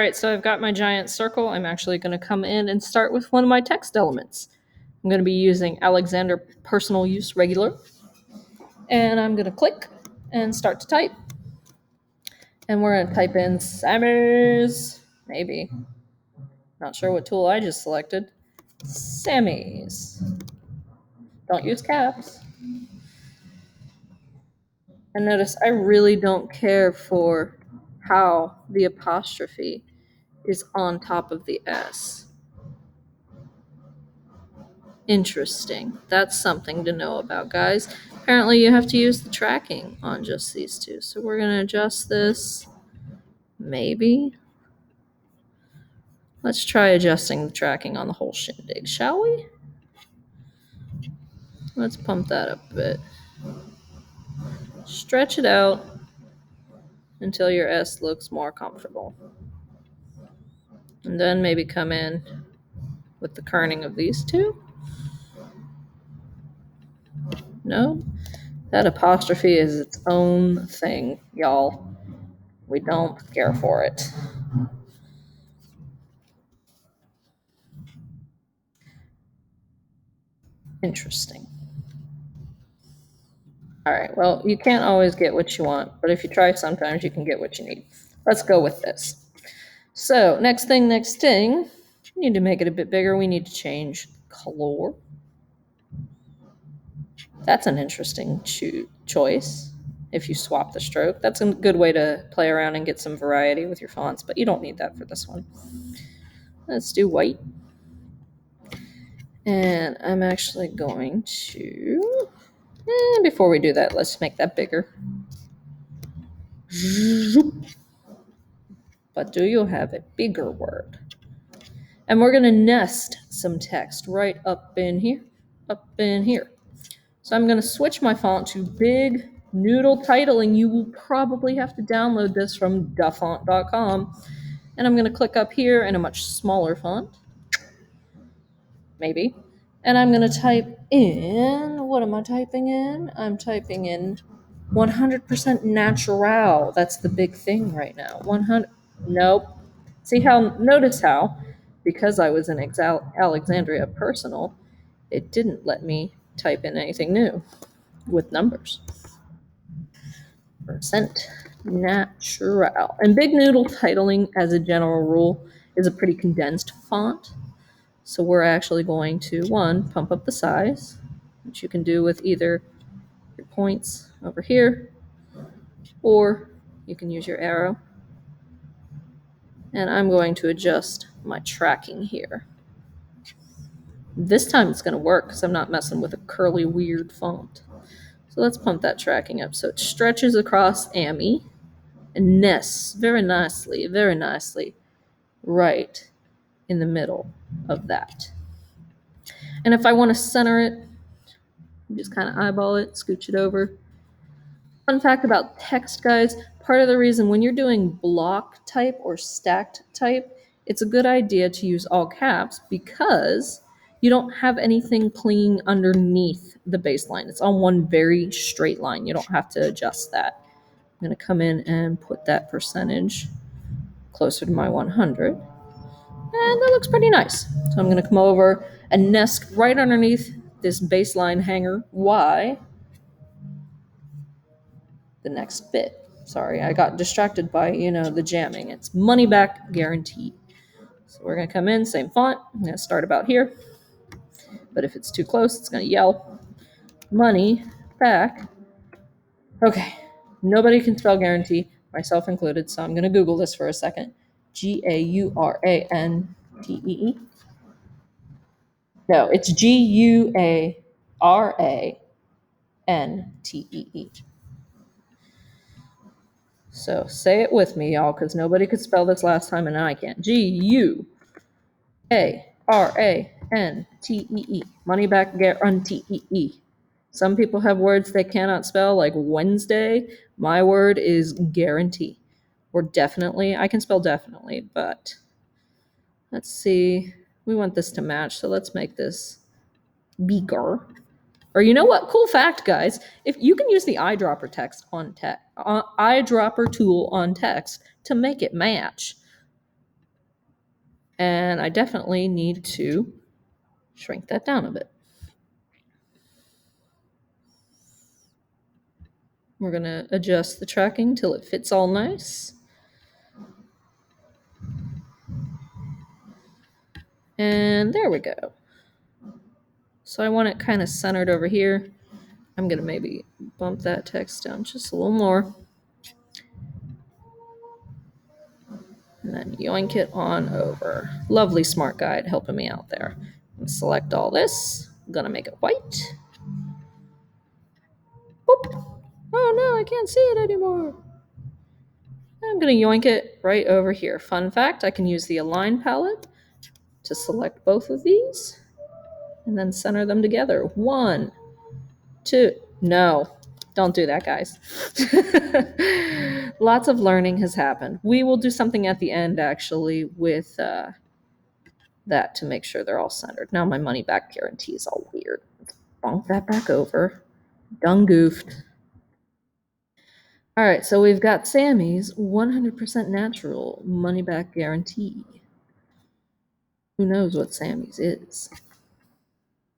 All right, so I've got my giant circle. I'm actually going to come in and start with one of my text elements. I'm going to be using Alexander Personal Use Regular. And I'm going to click and start to type. And we're going to type in Sammy's, maybe. Not sure what tool I just selected. Sammy's. Don't use caps. And notice I really don't care for how the apostrophe is on top of the S. Interesting. That's something to know about, guys. Apparently you have to use the tracking on just these two. So we're going to adjust this. Maybe. Let's try adjusting the tracking on the whole shindig, shall we? Let's pump that up a bit. Stretch it out until your S looks more comfortable. And then maybe come in with the kerning of these two. No, that apostrophe is its own thing, y'all. We don't care for it. Interesting. All right, well, you can't always get what you want, but if you try sometimes, you can get what you need. Let's go with this. So, next thing, we need to make it a bit bigger. We need to change color. That's an interesting choice if you swap the stroke. That's a good way to play around and get some variety with your fonts, but you don't need that for this one. Let's do white. And I'm actually going to, before we do that, let's make that bigger. But do you have a bigger word? And we're going to nest some text right up in here. So I'm going to switch my font to Big Noodle Titling. You will probably have to download this from dafont.com. And I'm going to click up here in a much smaller font. Maybe. And I'm going to type in, what am I typing in? I'm typing in 100% natural. That's the big thing right now. 100, nope. Notice how, because I was in Alexandria Personal, it didn't let me type in anything new with numbers. Percent natural. And Big Noodle Titling, as a general rule, is a pretty condensed font. So we're actually going to, pump up the size, which you can do with either your points over here, or you can use your arrow. And I'm going to adjust my tracking here. This time it's going to work because I'm not messing with a curly, weird font. So let's pump that tracking up so it stretches across AMI and nests very nicely right in the middle of that. And if I want to center it, just kind of eyeball it, scooch it over. Fun fact about text, guys, part of the reason when you're doing block type or stacked type, it's a good idea to use all caps because you don't have anything clinging underneath the baseline. It's on one very straight line. You don't have to adjust that. I'm going to come in and put that percentage closer to my 100. And that looks pretty nice. So I'm going to come over and nest right underneath this baseline hanger Y the next bit. Sorry, I got distracted by, the jamming. It's money back guaranteed. So we're going to come in, same font. I'm going to start about here. But if it's too close, it's going to yell money back. Okay, nobody can spell guarantee, myself included, so I'm going to Google this for a second. G-A-U-R-A-N-T-E-E. No, it's G-U-A-R-A-N-T-E-E. So say it with me, y'all, because nobody could spell this last time and I can't. G-U-A-R-A-N-T-E-E. Money back guarantee. Some people have words they cannot spell, like Wednesday. My word is guarantee. Or definitely. I can spell definitely, but let's see. We want this to match, so let's make this bigger. Or you know what? Cool fact, guys. If you can use the eyedropper eyedropper tool on text to make it match. And I definitely need to shrink that down a bit. We're going to adjust the tracking till it fits all nice. And there we go. So I want it kind of centered over here. I'm going to maybe bump that text down just a little more. And then yoink it on over. Lovely smart guide helping me out there. Select all this. I'm going to make it white. Boop. Oh no, I can't see it anymore. I'm going to yoink it right over here. Fun fact, I can use the Align palette to select both of these and then center them together. 1, 2. No, don't do that, guys. Lots of learning has happened. We will do something at the end, actually, with that to make sure they're all centered. Now my money back guarantee is all weird. Let's bonk that back over. Done goofed. All right, so we've got Sammy's 100% natural money back guarantee. Who knows what Sammy's is?